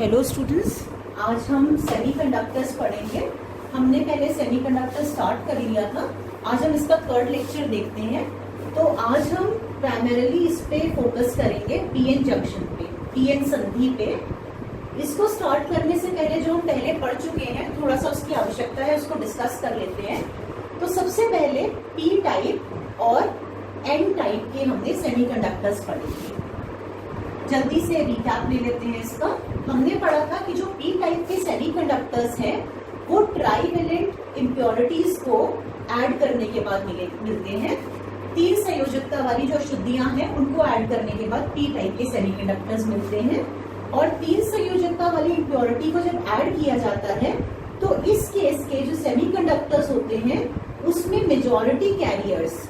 Hello students, आज हम semiconductors पढ़ेंगे। हमने पहले सेमीकंडक्टर स्टार्ट कर लिया था। आज हम इसका थर्ड लेक्चर देखते हैं। तो आज हम प्राइमरीली इस पे फोकस करेंगे, पीएन जंक्शन पे, पीएन संधि पे। इसको स्टार्ट करने से पहले जो हम पहले पढ़ चुके हैं, थोड़ा सा उसकी आवश्यकता है, उसको डिस्कस कर लेते हैं। तो सबसे पहले पी टाइप और एन टाइप के हमने सेमीकंडक्टर्स पढ़े। जल्दी से रिकैप ले लेते हैं इसका। हमने पढ़ा था कि जो पी टाइप के सेमीकंडक्टर्स हैं वो ट्राइवेलेंट इम्प्योरिटीज को ऐड करने के बाद मिलते हैं। 3 संयोजकता वाली जो अशुद्धियां हैं उनको ऐड करने के बाद पी टाइप के सेमीकंडक्टर्स मिलते हैं। और 3 संयोजकता वाली इम्प्योरिटी को जब ऐड किया जाता है तो इस केस के जो सेमीकंडक्टर्स होते हैं उसमें मेजॉरिटी कैरियर्स,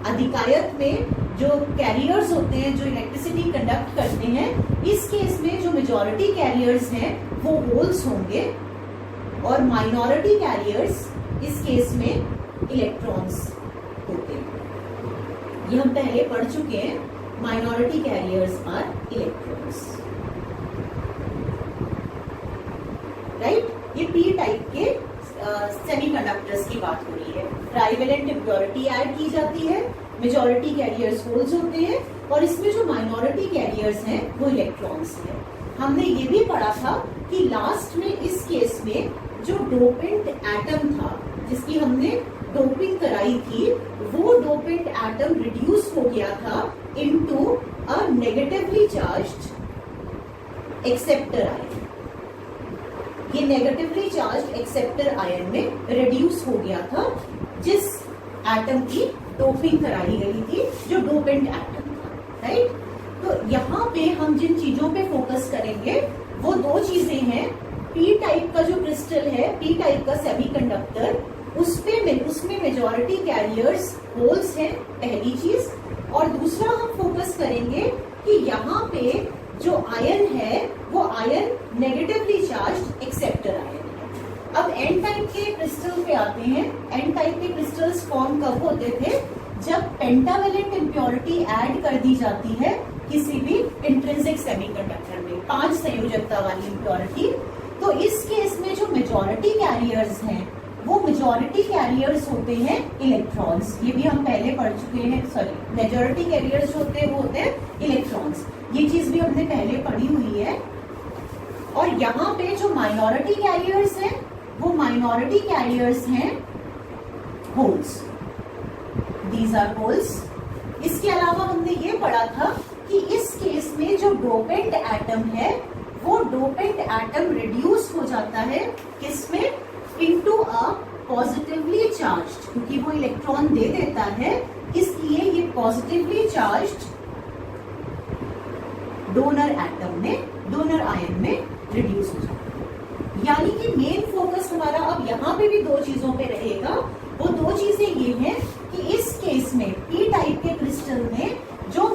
अधिकायत में जो कैरियर्स होते हैं जो इलेक्ट्रिसिटी कंडक्ट करते हैं, इस केस में जो मेजॉरिटी कैरियर्स हैं वो होल्स होंगे और माइनॉरिटी कैरियर्स इस केस में इलेक्ट्रॉन्स होते हैं। ये हम पहले पढ़ चुके हैं। Minority carriers are electrons, right. ये पी टाइप के सेमीकंडक्टर्स की बात हो रही है। ट्राइवेलेंट इम्प्योरिटी ऐड की जाती है, मेजॉरिटी कैरियर्स होल्स होते हैं और इसमें जो माइनॉरिटी कैरियर्स हैं वो इलेक्ट्रॉन्स हैं। हमने ये भी पढ़ा था कि लास्ट में इस केस में जो डोपेंट एटम था जिसकी हमने डोपिंग कराई थी, वो डोपेंट एटम रिड्यूस हो गया था into a negatively charged acceptor ion. ये नेगेटिवली चार्ज्ड एक्सेप्टर आयन में रिड्यूस हो गया था जिस एटम की डोपिंग कराई गई थी, जो डोपेंट एटम था, राइट। तो यहाँ पे हम जिन चीजों पे फोकस करेंगे वो 2 चीजें हैं। पी टाइप का जो क्रिस्टल है, पी टाइप का सेमीकंडक्टर, उसमें मेजॉरिटी कैरियर्स होल्स हैं, पहली चीज। और दूसरा हम फोकस करेंगे कि यहाँ पे जो आयन है वो ion negatively charged acceptor ion है। अब एन टाइप के क्रिस्टल पे आते हैं। एन टाइप के क्रिस्टल्स फॉर्म कब होते थे? जब पेंटावेलेंट इम्प्योरिटी ऐड कर दी जाती है किसी भी इंट्रिंसिक सेमीकंडक्टर में, 5 संयोजकता वाली इम्प्योरिटी। तो इस केस में जो मेजॉरिटी कैरियर्स हैं वो मेजॉरिटी कैरियर्स होते हैं इलेक्ट्रॉन्स। ये भी हम पहले पढ़ चुके हैं। सॉरी, मेजॉरिटी कैरियर्स जो होते हैं वो होते हैं इलेक्ट्रॉन्स। ये चीज भी हमने पहले पढ़ी हुई है। और यहाँ पे जो माइनॉरिटी कैरियर्स हैं वो माइनॉरिटी कैरियर्स हैं होल्स। These are holes. इसके अलावा हमने ये पढ़ा था कि इस केस में जो डोपेंट एटम है वो डोपेंट एटम रिड्यूस हो जाता है किसमें? इनटू अ पॉजिटिवली चार्ज्ड, क्योंकि वो इलेक्ट्रॉन दे देता है इसलिए ये पॉजिटिवली चार्ज्ड डोनर एटम में, डोनर आयन में रिड्यूस हो जाता है। यानी कि मेन फोकस हमारा अब यहाँ पे भी 2 चीजों पे रहेगा। वो 2 चीजें ये हैं कि इस केस में पी टाइप के क्रिस्टल में जो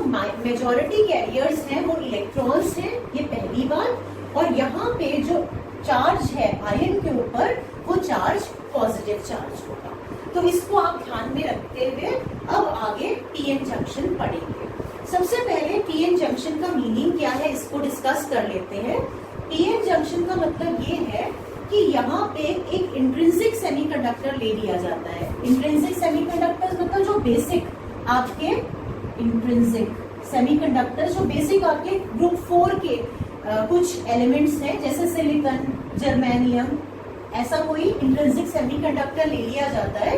मेजॉरिटी कैरियर्स हैं वो इलेक्ट्रॉन्स हैं, ये पहली बात। और यहाँ पे जो चार्ज है आयन के ऊपर वो चार्ज पॉजिटिव चार्ज होगा। तो इसको आप ध्यान में रखते हुए अब आगे पीएन जंक्शन पढ़ेंगे। सबसे पहले पीएन जंक्शन का मीनिंग क्या है इसको डिस्कस कर लेते हैं। पीएन जंक्शन का मतलब ये है कि यहाँ पे एक इंट्रिंसिक सेमीकंडक्टर ले लिया जाता है। इंट्रिंसिक सेमीकंडक्टर मतलब जो बेसिक आपके इंट्रिंसिक सेमीकंडक्टर, जो बेसिक आपके ग्रुप 4 के कुछ एलिमेंट्स हैं जैसे सिलिकॉन, जर्मेनियम, ऐसा कोई इंट्रिंसिक सेमीकंडक्टर ले लिया जाता है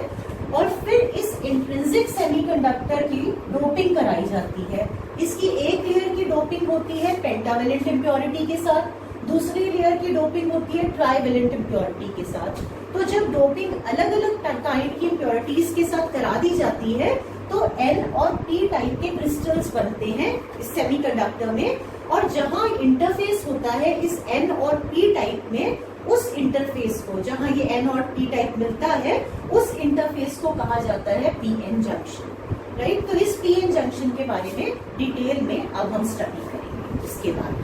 और फिर इस इंट्रिंसिक सेमीकंडक्टर की डोपिंग कराई जाती है। इसकी एक लेयर की डोपिंग होती है पेंटावेलेंट इम्प्योरिटी के साथ, दूसरी लेयर की डोपिंग होती है ट्राइवेलेंट इम्प्योरिटी के साथ। तो जब डोपिंग अलग अलग काइंड की इम्प्योरिटीज के साथ करा दी जाती है तो एन और पी टाइप के क्रिस्टल्स बनते हैं इस सेमीकंडक्टर में। और जहां इंटरफेस होता है इस एन और पी टाइप में, उस इंटरफेस को, जहां ये एन और पी टाइप मिलता है, उस इंटरफेस को कहा जाता है पीएन जंक्शन, राइट। तो इस पीएन जंक्शन के बारे में डिटेल में अब हम स्टडी करेंगे। इसके बाद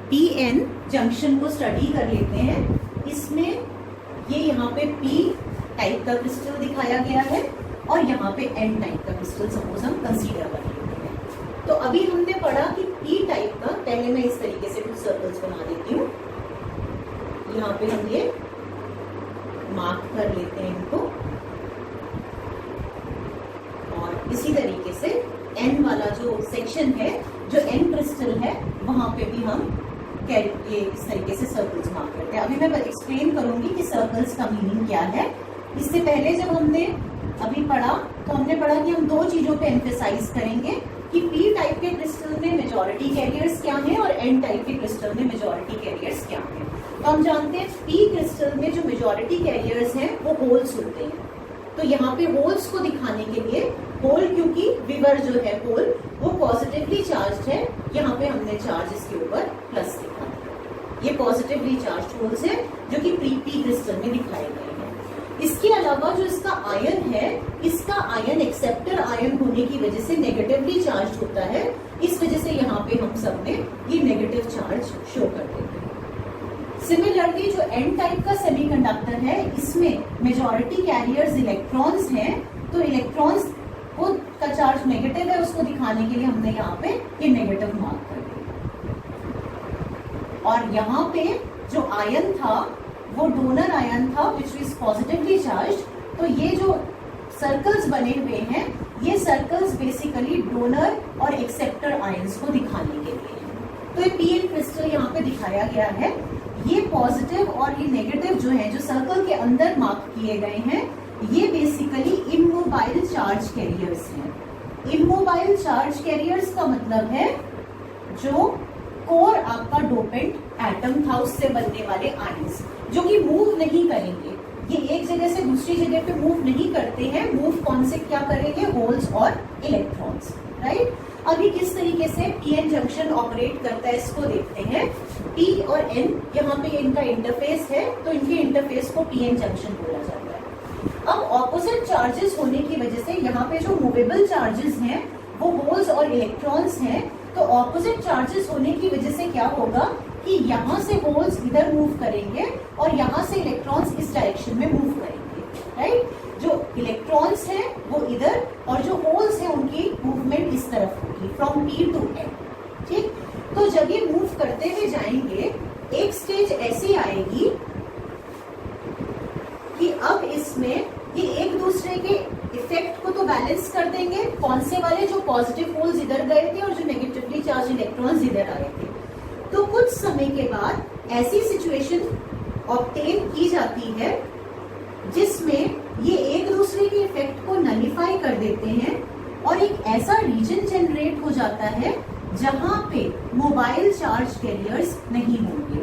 पीएन जंक्शन को स्टडी कर लेते हैं। इसमें ये यहाँ पे पी टाइप का क्रिस्टल दिखाया गया है और यहाँ पे एन टाइप का क्रिस्टल सपोज हम कंसीडर कर लेते हैं। तो अब पढ़ा कि पी टाइप का, पहले मैं इस तरीके से कुछ सर्कल्स बना देती हूँ। यहाँ पे हम ये मार्क कर लेते हैं इनको, और इसी तरीके से एन वाला जो सेक्शन है, जो एन क्रिस्टल है, वहां पे भी हम ये इस तरीके से सर्कल्स मार्क करते हैं। अभी मैं एक्सप्लेन करूंगी कि सर्कल्स का मीनिंग क्या है। इससे पहले जब हमने अभी पढ़ा तो हमने पढ़ा कि हम दो चीजों पे एम्फेसाइज करेंगे कि पी टाइप के क्रिस्टल में मेजॉरिटी कैरियर्स क्या हैं और एन टाइप के क्रिस्टल में मेजॉरिटी कैरियर्स क्या हैं। तो हम जानते हैं पी क्रिस्टल में जो मेजॉरिटी कैरियर्स हैं वो होल्स होते हैं। तो यहाँ पे होल्स को दिखाने के लिए, होल क्योंकि विवर जो है होल वो पॉजिटिवली चार्ज है, यहाँ पे हमने चार्ज इसके ऊपर प्लस दिखा दिया। ये पॉजिटिवली चार्ज होल्स है जो कि पी क्रिस्टल में दिखाए गए हैं। इसके अलावा जो इसका आयन है, इसका आयन एक्सेप्टर आयन होने की वजह से नेगेटिवली चार्ज होता है। इस वजह से यहाँ पे हम सब में ये नेगेटिव चार्ज शो कर देते हैं। सिमिलरली जो एन टाइप का सेमीकंडक्टर है, इसमें मेजॉरिटी कैरियर्स इलेक्ट्रॉन्स हैं, तो इलेक्ट्रॉन्स को का चार्ज नेगेटिव है, उसको दिखाने के लिए हमने यहाँ पे ये नेगेटिव मार्क कर दिया। और यहाँ पे जो आयन था वो डोनर आयन था विच इज पॉजिटिवली चार्ज। तो ये जो सर्कल्स बने हुए हैं, ये सर्कल्स बेसिकली डोनर और एक्सेप्टर आयंस को दिखाने के लिए हैं। तो ये पी एन क्रिस्टल यहाँ पे दिखाया गया है। ये पॉजिटिव और ये नेगेटिव जो है, जो सर्कल के अंदर मार्क किए गए हैं, ये बेसिकली इमोबाइल चार्ज कैरियर्स हैं। इमोबाइल चार्ज कैरियर्स का मतलब है जो कोर आपका डोपेंट एटम था उससे बनने वाले आयंस, जो कि मूव नहीं करेंगे। ये एक जगह से दूसरी जगह पे मूव नहीं करते हैं। मूव कौन से क्या करेंगे? होल्स और इलेक्ट्रॉन्स, राइट। अभी किस तरीके से पी एन जंक्शन ऑपरेट करता है इसको देखते हैं। पी और एन, यहाँ पे इनका इंटरफेस है, तो इनके इंटरफेस को पी एन जंक्शन बोला जाता है। अब ऑपोजिट चार्जेस होने की वजह से यहाँ पे जो मूवेबल चार्जेस हैं वो होल्स और इलेक्ट्रॉन्स हैं। तो ऑपोजिट चार्जेस होने की वजह से क्या होगा कि यहाँ से होल्स इधर मूव करेंगे और यहाँ से इलेक्ट्रॉन्स इस डायरेक्शन में मूव करेंगे, राइट। जो इलेक्ट्रॉन्स हैं वो इधर और जो होल्स हैं उनकी मूवमेंट इस तरफ होगी, फ्रॉम पी टू एन, ठीक। तो जब ये मूव करते हुए जाएंगे, एक स्टेज ऐसी आएगी कि अब इसमें ये एक दूसरे के इफेक्ट को तो बैलेंस कर देंगे। कौन से वाले? जो पॉजिटिव होल्स इधर गए थे और जो नेगेटिवली चार्ज इलेक्ट्रॉन्स इधर आए थे। तो कुछ समय के बाद ऐसी सिचुएशन ऑब्टेन की जाती है जिसमें ये एक दूसरे के इफेक्ट को नलिफाई कर देते हैं और एक ऐसा रीजन जनरेट हो जाता है जहां पे मोबाइल चार्ज कैरियर्स नहीं होंगे।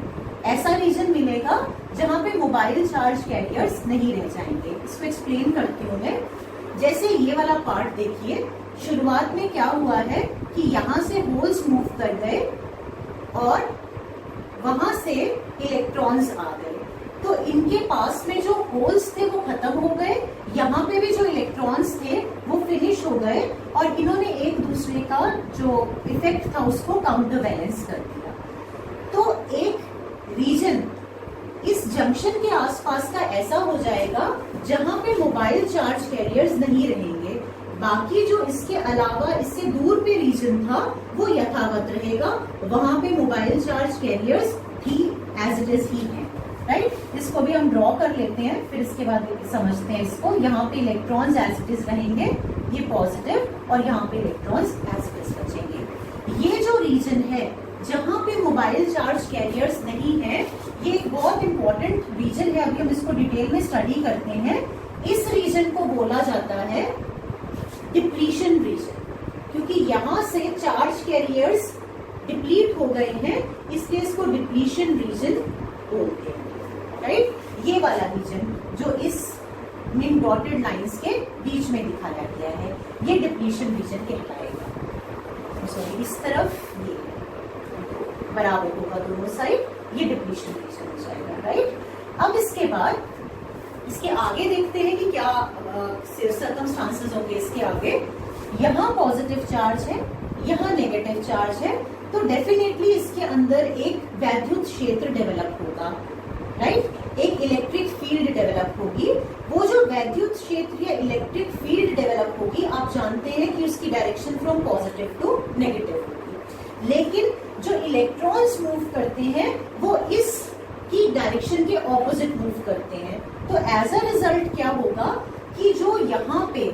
ऐसा रीजन मिलेगा जहां पे मोबाइल चार्ज कैरियर्स नहीं रह जाएंगे। इसको एक्सप्लेन करती हूँ मैं। जैसे ये वाला पार्ट देखिए, शुरुआत में क्या हुआ है कि यहाँ से होल्स मूव कर गए और वहां से इलेक्ट्रॉन्स आ गए। तो इनके पास में जो होल्स थे वो खत्म हो गए, यहाँ पे भी जो इलेक्ट्रॉन्स थे वो फिनिश हो गए और इन्होंने एक दूसरे का जो इफेक्ट था उसको काउंटर बैलेंस कर दिया। तो एक रीजन इस जंक्शन के आसपास का ऐसा हो जाएगा जहां पे मोबाइल चार्ज कैरियर्स नहीं रहेंगे। बाकी जो इसके अलावा इससे दूर पे रीजन था वो यथावत रहेगा, वहां पे मोबाइल चार्ज कैरियर्स ही एज इट इज ही है, राइट। इसको भी हम ड्रॉ कर लेते हैं, फिर इसके बाद समझते हैं इसको। यहाँ पे इलेक्ट्रॉन्स एज इट इज रहेंगे, ये पॉजिटिव, और यहाँ पे इलेक्ट्रॉन्स एज इट इज बचेंगे। ये जो रीजन है जहां पे मोबाइल चार्ज कैरियर्स नहीं है, ये एक बहुत इंपॉर्टेंट रीजन है। अभी हम इसको डिटेल में स्टडी करते हैं। इस रीजन को बोला जाता है डिप्लीशन रीजन, क्योंकि यहाँ से चार्ज कैरियर्स डिप्लीट हो गए हैं, इसलिए इसको डिप्लीशन रीजन बोलते हैं, राइट। ये वाला रीजन जो इस इन डॉटेड लाइंस के बीच में दिखाया गया है, ये डिप्लीशन रीजन कहलाएगा। सॉरी, इस तरफ ये बराबर होगा दोनों साइड, ये डिप्लीशन रीजन हो जाएगा, राइट। अब इसके बाद इसके आगे देखते हैं कि क्या सर्कमस्टांसेस होंगे इसके आगे। यहाँ पॉजिटिव चार्ज है, यहाँ नेगेटिव चार्ज है, तो डेफिनेटली इसके अंदर एक वैद्युत क्षेत्र डेवलप होगा, राइट। एक इलेक्ट्रिक फील्ड डेवलप होगी। वो जो वैद्युत क्षेत्र या इलेक्ट्रिक फील्ड डेवलप होगी, आप जानते हैं कि उसकी direction from positive to negative होगी। लेकिन जो इलेक्ट्रॉन्स मूव करते हैं वो इस की डायरेक्शन के ऑपोजिट मूव करते हैं। तो एज अ रिजल्ट क्या होगा कि जो यहाँ पे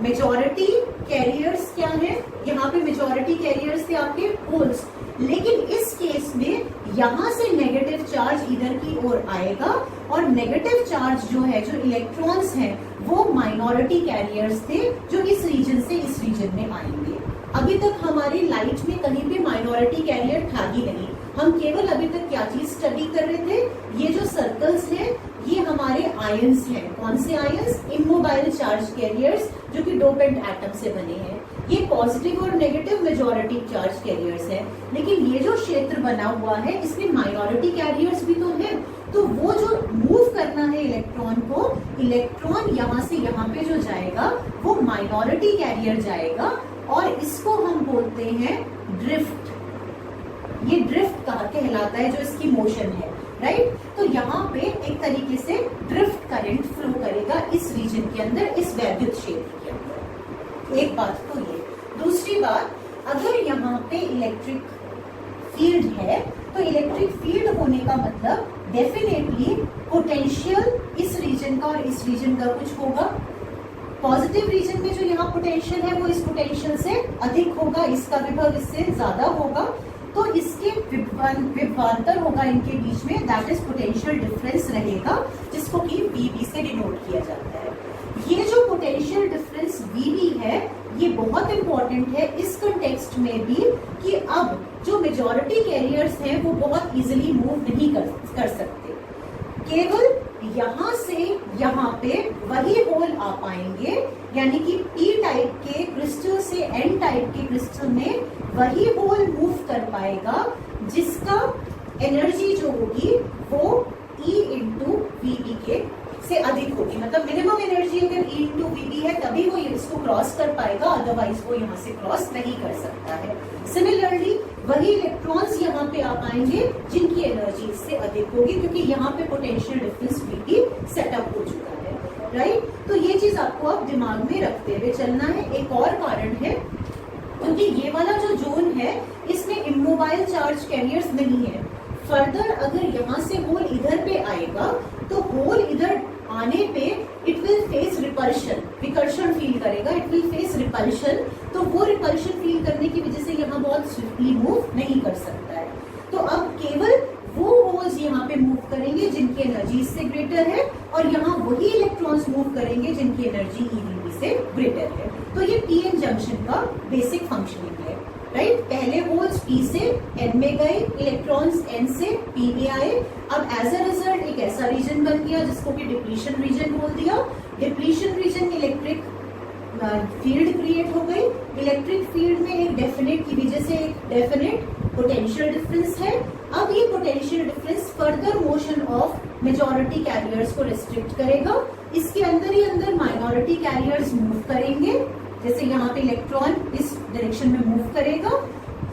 मेजॉरिटी कैरियर्स क्या है, यहाँ पे मेजॉरिटी कैरियर्स थे आपके होल्स, लेकिन इस केस में यहाँ से नेगेटिव चार्ज इधर की ओर आएगा और नेगेटिव चार्ज जो है, जो इलेक्ट्रॉन्स हैं, वो माइनॉरिटी कैरियर्स थे जो इस रीजन से इस रीजन में आएंगे। अभी तक हमारी लाइट में कहीं पे माइनॉरिटी कैरियर था ही नहीं, हम केवल अभी तक क्या चीज स्टडी कर रहे थे, ये जो सर्कल्स हैं ये हमारे आयंस हैं। कौन से आयंस? इमोबाइल चार्ज कैरियर्स जो कि डोपेंट एटम से बने हैं। ये पॉजिटिव और नेगेटिव मेजॉरिटी चार्ज कैरियर्स हैं, लेकिन ये जो क्षेत्र बना हुआ है इसमें माइनॉरिटी कैरियर्स भी तो हैं। तो वो जो मूव करना है इलेक्ट्रॉन को, इलेक्ट्रॉन यहाँ से यहाँ पे जो जाएगा वो माइनॉरिटी कैरियर जाएगा और इसको हम बोलते हैं ड्रिफ्ट। ये ड्रिफ्ट कहलाता है जो इसकी मोशन है, राइट। तो यहाँ पे एक तरीके से ड्रिफ्ट करंट फ्लो करेगा इस रीजन के अंदर, इस वैद्युत क्षेत्र के अंदर। एक बात तो ये। दूसरी बात, अगर यहाँ पे इलेक्ट्रिक फील्ड है तो इलेक्ट्रिक फील्ड होने का मतलब डेफिनेटली पोटेंशियल इस रीजन का और इस रीजन का कुछ होगा। पॉजिटिव रीजन में जो यहाँ पोटेंशियल है वो इस पोटेंशियल से अधिक होगा, इसका विभव इससे ज्यादा होगा, तो इसके विभवांतर होगा इनके बीच में, दैट इज पोटेंशियल डिफरेंस रहेगा, जिसको कि VB से डिनोट किया जाता है। ये जो पोटेंशियल डिफरेंस VB है ये बहुत इंपॉर्टेंट है इस कंटेक्स्ट में भी कि अब जो मेजॉरिटी कैरियर्स हैं वो बहुत इजीली मूव नहीं कर सकते। केवल यहाँ से यहाँ पे वही होल आ पाएंगे, यानी कि P टाइप के क्रिस्टल से N टाइप के क्रिस्टल में वही होल मूव कर पाएगा जिसका एनर्जी जो होगी वो E इंटू VB के से अधिक होगी। मतलब मिनिमम एनर्जी अगर E इंटू VB है तभी वो इसको क्रॉस कर पाएगा, अदरवाइज वो यहाँ से क्रॉस नहीं कर सकता है। सिमिलरली वही इलेक्ट्रॉन्स यहाँ पे आ पाएंगे जिनकी एनर्जी इससे अधिक होगी, क्योंकि यहाँ पे पोटेंशियल डिफरेंस VB सेटअप हो चुका है, राइट। तो ये चीज आपको आप दिमाग में रखते हुए चलना है। एक और कारण है, क्योंकि ये वाला जो जोन है इसमें इमोबाइल चार्ज कैरियर्स नहीं है। फर्दर अगर यहाँ से होल इधर पे आएगा तो होल इधर आने पे इट विल फेस रिपल्शन, विकर्षण फील करेगा, इट विल फेस रिपल्शन। तो वो रिपल्शन फील करने की वजह से यहाँ बहुत स्विफ्टली मूव नहीं कर सकता है। तो अब केवल वो होल्स यहाँ पे मूव करेंगे जिनकी एनर्जी इससे ग्रेटर है, और यहाँ वही इलेक्ट्रॉन्स मूव करेंगे जिनकी एनर्जी EVB से ग्रेटर है। तो ये PN जंक्शन का बेसिक फंक्शनिंग है, राइट। पहले होल्स P से N में गए, इलेक्ट्रॉन्स N से P में आए। अब एज अ रिजल्ट एक ऐसा रीजन बन गया जिसको कि डिप्लीशन रीजन बोल दिया। डिप्लीशन रीजन में इलेक्ट्रिक फील्ड क्रिएट हो गई। इलेक्ट्रिक फील्ड में एक डेफिनेट की वजह से एक डेफिनेट पोटेंशियल डिफरेंस है। अब ये potential difference further motion of majority carriers को रिस्ट्रिक्ट करेगा। इसके अंदर ही अंदर माइनॉरिटी कैरियर्स मूव करेंगे, जैसे यहाँ पे इलेक्ट्रॉन इस डायरेक्शन में मूव करेगा।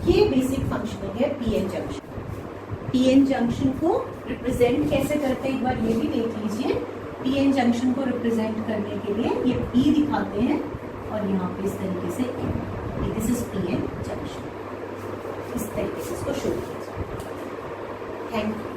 ये बेसिक फंक्शनिंग है PN जंक्शन। PN जंक्शन को रिप्रेजेंट कैसे करते हैं एक बार ये भी देख लीजिए। PN जंक्शन को रिप्रेजेंट करने के लिए ये P दिखाते हैं और यहाँ पे इस तरीके से दिस इज PN जंक्शन, इस तरीके से इसको शो किया जाए। Thank you.